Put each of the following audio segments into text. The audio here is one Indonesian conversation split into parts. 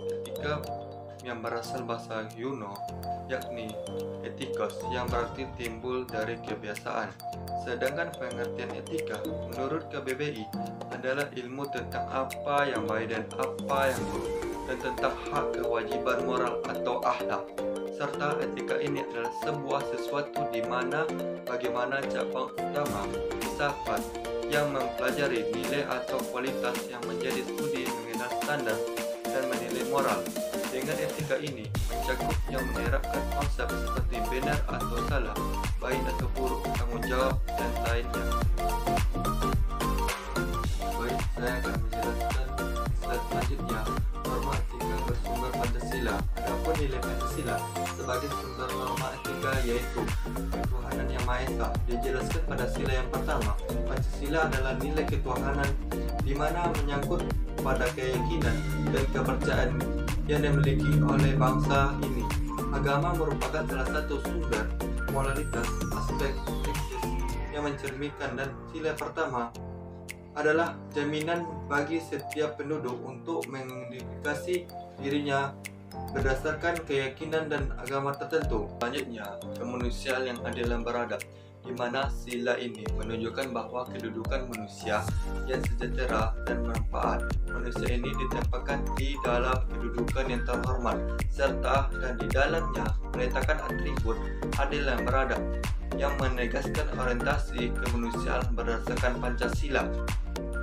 Etika yang berasal bahasa Yuno, yakni etikos, yang berarti timbul dari kebiasaan. Sedangkan pengertian etika menurut KBBI adalah ilmu tentang apa yang baik dan apa yang buruk, dan tentang hak kewajiban moral atau akhlak. Serta etika ini adalah sebuah sesuatu di mana bagaimana cabang utama filsafat yang mempelajari nilai atau kualitas yang menjadi studi mengenal standar dan menilai moral. Dengan etika ini mencakup yang menerapkan konsep seperti benar atau salah, baik atau buruk, tanggung jawab, dan lainnya. Baik, saya akan menjelaskan slide selanjutnya. Norma etika bersumber Pancasila. Adapun nilai Pancasila sebagai sumber norma etika yaitu ketuhanan yang Maha Esa. Dijelaskan pada sila yang pertama. Pancasila adalah nilai ketuhanan di mana menyangkut pada keyakinan dan kepercayaan yang dimiliki oleh bangsa ini. Agama merupakan salah satu sumber moralitas aspek eksis yang mencerminkan, dan sila pertama adalah jaminan bagi setiap penduduk untuk mengidentifikasi dirinya berdasarkan keyakinan dan agama tertentu. Selanjutnya, kemanusiaan yang adil dan beradab, di mana sila ini menunjukkan bahwa kedudukan manusia yang sejahtera dan bermanfaat. Manusia ini ditempatkan di dalam kedudukan yang terhormat, serta dan di dalamnya meletakkan atribut adil dan beradab yang menegaskan orientasi kemanusiaan berdasarkan Pancasila.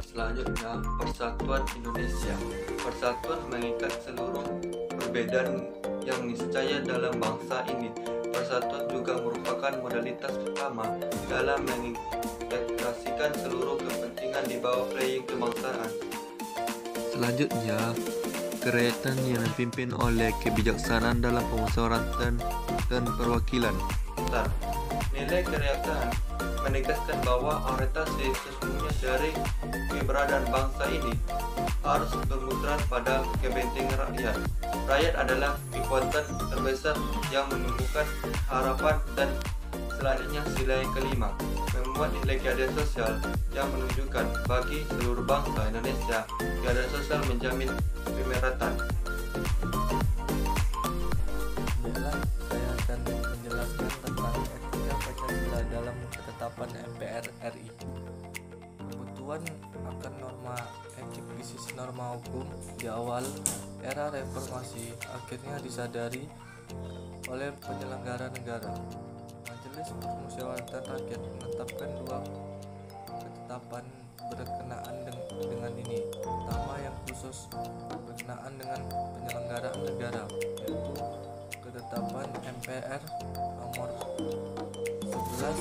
Selanjutnya, Persatuan Indonesia. Persatuan mengikat seluruh perbedaan yang niscaya dalam bangsa ini. Persatuan juga merupakan modalitas utama dalam mengintegrasikan seluruh kepentingan di bawah frame kebangsaan. Selanjutnya, kerakyatan yang dipimpin oleh kebijaksanaan dalam pemusyawaratan dan perwakilan. Nilai kerakyatan menegaskan bahwa orientasi sesungguhnya dari keberadaan bangsa ini harus bermuara pada kepentingan rakyat. Rakyat adalah kekuatan terbesar yang menumbuhkan harapan. Dan selanjutnya, sila yang kelima, memuat nilai keadilan sosial yang menunjukkan bagi seluruh bangsa Indonesia keadilan sosial menjamin kemeratan. Saya akan menjelaskan tentang etika Pancasila dalam ketetapan MPR RI. Kebutuhan akan norma etik di sisi norma hukum di awal era reformasi akhirnya disadari oleh penyelenggara negara. Majelis Permusyawaratan Rakyat menetapkan dua ketetapan berkenaan dengan ini. Pertama, yang khusus berkenaan dengan penyelenggaraan negara, yaitu ketetapan MPR nomor 11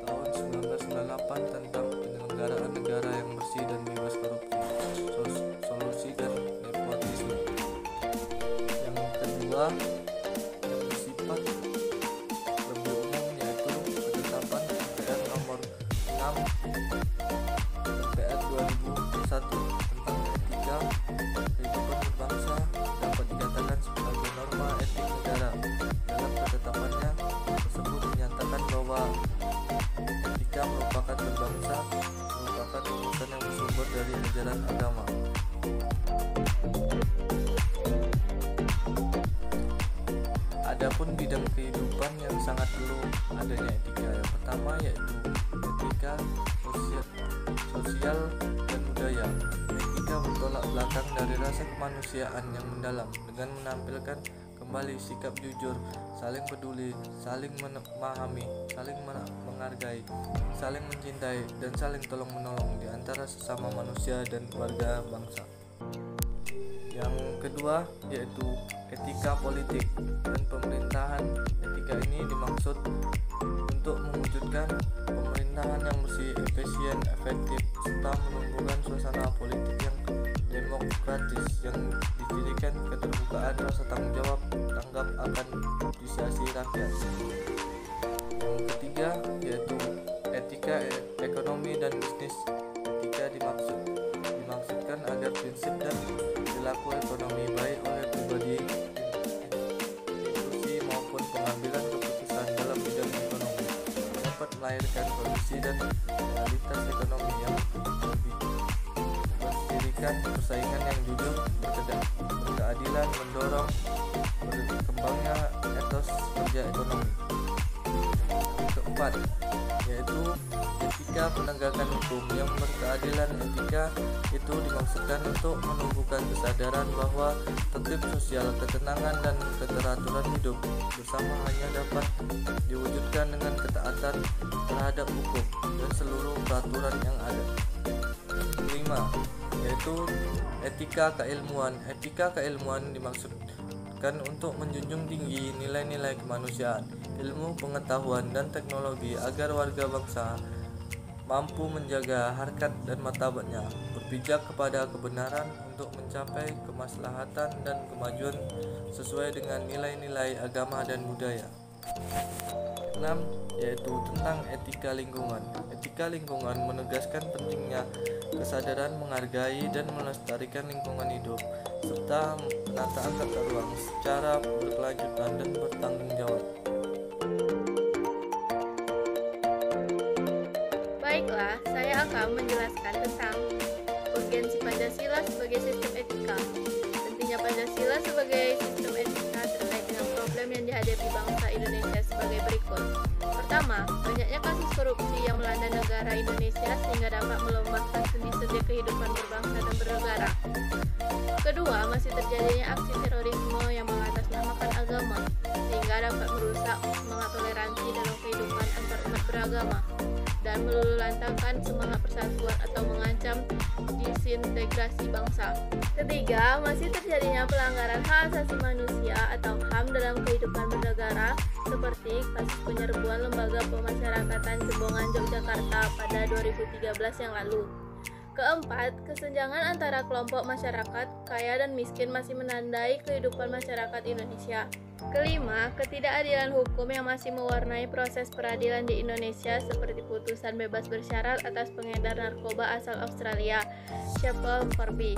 tahun 1998 tentang penyelenggaraan negara yang bersih dan bebas korupsi, solusi dan nepotisme. Yang kedua, yang bersifat lebih umum, yaitu ketetapan MPR nomor 6 MPR 2001 tentang etika kehidupan berbangsa, dapat dikatakan sebagai norma etik negara. Dalam ketetapannya tersebut dinyatakan bahwa etika merupakan berbangsa, merupakan urusan yang bersumber dari ajaran agama. Adapun bidang kehidupan yang sangat perlu adanya etika, yang pertama yaitu etika sosial dan budaya. Etika bertolak belakang dari rasa kemanusiaan yang mendalam dengan menampilkan kembali sikap jujur, saling peduli, saling memahami, saling menghargai, saling mencintai, dan saling tolong-menolong di antara sesama manusia dan warga bangsa. Yang kedua yaitu etika politik dan pemerintahan. Etika ini dimaksud untuk mewujudkan pemerintahan yang bersih, efisien, efektif, serta menumbuhkan suasana politik yang demokratis yang didirikan keterbukaan, rasa tanggung jawab, tanggap akan apresiasi rakyat. Yang ketiga yaitu etika ekonomi dan bisnis. Etika dimaksudkan agar prinsip dan perilaku ekonomi baik oleh pribadi, institusi maupun pengambilan keputusan dalam bidang ekonomi dapat melahirkan kondisi dan realitas ekonomi yang lebih berdirikan persaingan yang jujur, berkeadilan, mendorong berkembangnya etos kerja ekonomi. Keempat, yaitu etika penegakan hukum yang berkeadilan. Etika itu dimaksudkan untuk menumbuhkan kesadaran bahwa tertib sosial, ketenangan, dan keteraturan hidup bersama hanya dapat diwujudkan dengan ketaatan terhadap hukum dan seluruh peraturan yang ada. Kelima, yaitu etika keilmuan. Etika keilmuan dimaksudkan untuk menjunjung tinggi nilai-nilai kemanusiaan, ilmu, pengetahuan, dan teknologi agar warga bangsa mampu menjaga harkat dan martabatnya, berpijak kepada kebenaran untuk mencapai kemaslahatan dan kemajuan sesuai dengan nilai-nilai agama dan budaya. 6. Yaitu tentang etika lingkungan. Etika lingkungan menegaskan pentingnya kesadaran menghargai dan melestarikan lingkungan hidup serta penataan tata ruang secara berkelanjutan dan bertanggung jawab. Baiklah, saya akan menjelaskan tentang urgensi Pancasila sebagai sistem etika. Pentingnya Pancasila sebagai sistem etika terkait dengan problem yang dihadapi bangsa Indonesia sebagai berikut. Pertama, banyaknya kasus korupsi yang melanda negara Indonesia sehingga dapat melemahkan sendi-sendi kehidupan berbangsa dan bernegara. Kedua, masih terjadinya aksi terorisme yang mengatasnamakan agama sehingga dapat merusak semangat toleransi dalam kehidupan antar umat beragama dan meluluhlantangkan semangat persatuan atau mengancam disintegrasi bangsa. Ketiga, masih terjadinya pelanggaran hak asasi manusia atau HAM dalam kehidupan bernegara seperti kasus penyerbuan lembaga pemasyarakatan Jembongan Yogyakarta pada 2013 yang lalu. Keempat, kesenjangan antara kelompok masyarakat kaya dan miskin masih menandai kehidupan masyarakat Indonesia. Kelima, ketidakadilan hukum yang masih mewarnai proses peradilan di Indonesia seperti putusan bebas bersyarat atas pengedar narkoba asal Australia, Shepard Fairey.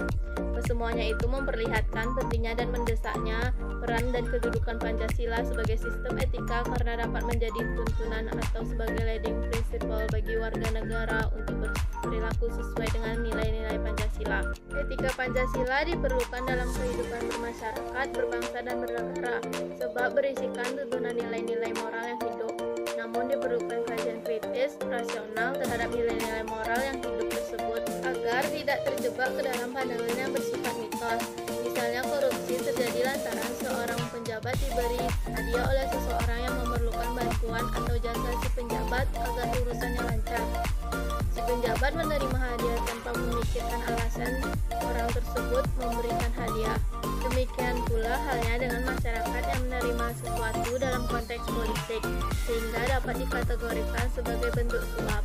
Kesemuanya itu memperlihatkan pentingnya dan mendesaknya peran dan kedudukan Pancasila sebagai sistem etika karena dapat menjadi tuntunan atau sebagai leading principle bagi warga negara untuk berperilaku sesuai dengan nilai-nilai Pancasila. Etika Pancasila diperlukan dalam kehidupan bermasyarakat, berbangsa, dan bernegara sebab berisikan tuntunan nilai-nilai moral yang hidup. Namun diperlukan kajian kritis, rasional terhadap nilai-nilai moral yang hidup tersebut agar tidak terjebak ke dalam pandangan yang bersifat mitos. Misalnya korupsi terjadi lantaran seorang penjabat diberi hadiah oleh seseorang yang memerlukan bantuan atau jasa si penjabat agar urusannya lancar. Si penjabat menerima hadiah tanpa memikirkan alasan orang tersebut memberikan hadiah. Demikian pula halnya dengan masyarakat yang menerima sesuatu dalam konteks politik, sehingga dapat dikategorikan sebagai bentuk suap.